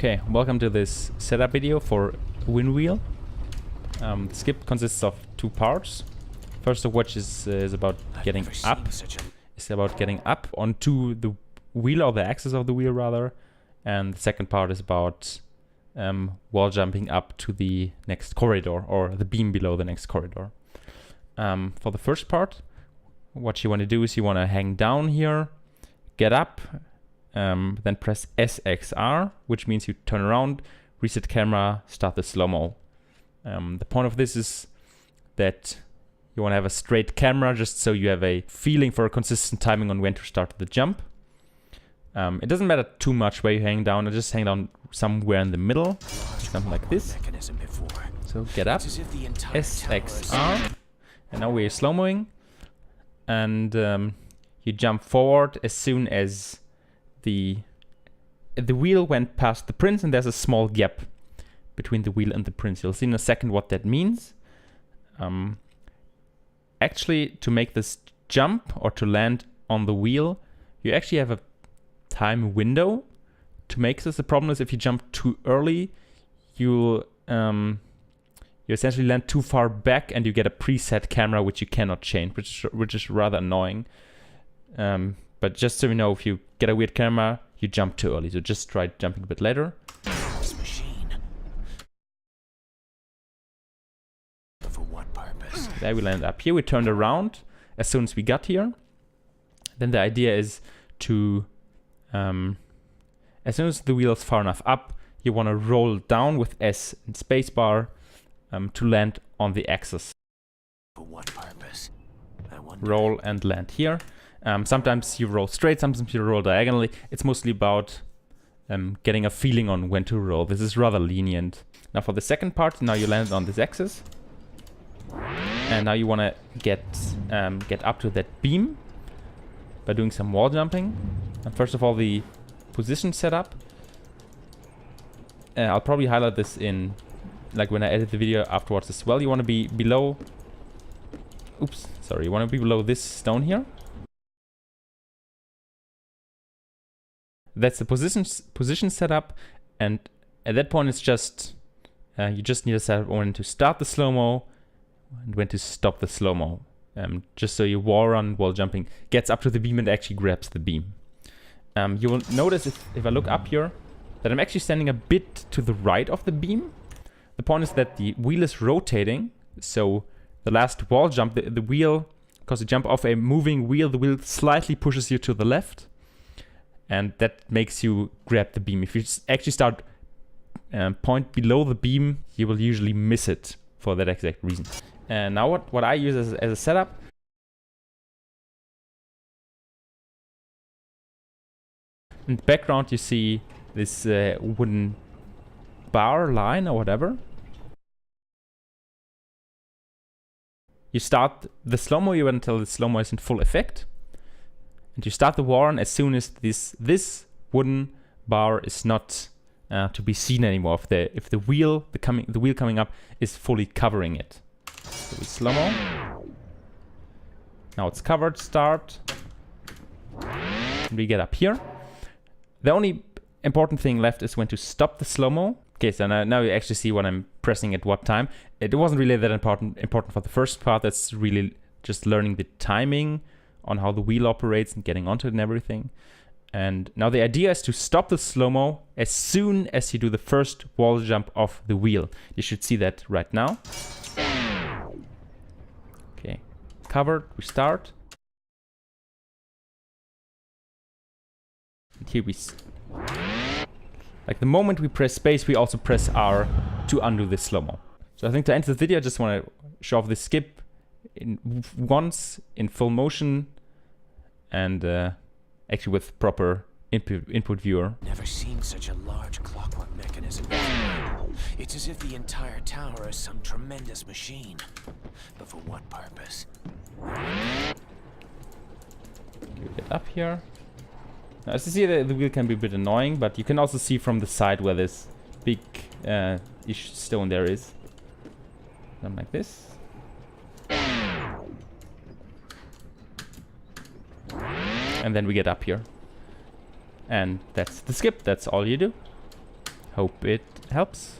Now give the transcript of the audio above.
Okay, welcome to this setup video for Vynwheel. The skip consists of two parts. First of which is about getting up. It's about getting up onto the wheel, or the axis of the wheel rather. And the second part is about wall jumping up to the next corridor, or the beam below the next corridor. For the first part, what you want to do is you want to hang down here, get up, then press SXR, which means you turn around, reset camera, start the slow-mo. The point of this is that you want to have a straight camera just so you have a feeling for a consistent timing on when to start the jump. It doesn't matter too much where you hang down, just hang down somewhere in the middle, something like this. So get up, SXR, and now we're slow-moing, and you jump forward as soon as the wheel went past the prince, and there's a small gap between the wheel and the prince. You'll see in a second what that means. Actually, to make this jump or to land on the wheel, you actually have a time window to make this. The problem is if you jump too early, you essentially land too far back and you get a preset camera which you cannot change, which is rather annoying. But just so you know, if you get a weird camera, you jump too early. So just try jumping a bit later. This machine. For what purpose? There we landed up here. We turned around as soon as we got here. Then the idea is to, as soon as the wheel is far enough up, you want to roll down with S and spacebar to land on the axis. For what purpose? I wonder. Roll and land here. Sometimes you roll straight, sometimes you roll diagonally. It's mostly about getting a feeling on when to roll. This is rather lenient. Now for the second part, now you landed on this axis. And now you want to get up to that beam by doing some wall jumping. And first of all, the position setup. I'll probably highlight this in, like when I edit the video afterwards as well. You want to be below, oops, sorry, you want to be below this stone here. That's the position setup, and at that point it's just you just need to set up when to start the slow-mo and when to stop the slow-mo, just so your wall run while jumping gets up to the beam and actually grabs the beam. You will notice if I look up here that I'm actually standing a bit to the right of the beam. The point is that the wheel is rotating, so the last wall jump, the wheel, because you jump off a moving wheel, the wheel slightly pushes you to the left. And that makes you grab the beam. If you actually start point below the beam, you will usually miss it for that exact reason. And now what I use as a setup, in the background you see this wooden bar line or whatever. You start the slow-mo, you wait until the slow-mo is in full effect. And you start the wall run as soon as this wooden bar is not to be seen anymore. If the wheel coming up is fully covering it. So we slow-mo. Now it's covered. Start. And we get up here. The only important thing left is when to stop the slow-mo. Okay, so now you actually see when I'm pressing at what time. It wasn't really that important for the first part. That's really just learning the timing on how the wheel operates and getting onto it and everything. And now the idea is to stop the slow-mo as soon as you do the first wall jump off the wheel. You should see that right now. Okay, covered, we start. And here like the moment we press space, we also press R to undo the slow-mo. So I think to end the video, I just want to show off the skip once in full motion and actually with proper input viewer. Never seen such a large clockwork mechanism. It's as if the entire tower is some tremendous machine. But for what purpose? You get up here. Now, as you see, the wheel can be a bit annoying, but you can also see from the side where this big stone there is. Something like this. And then we get up here. And that's the skip. That's all you do. Hope it helps.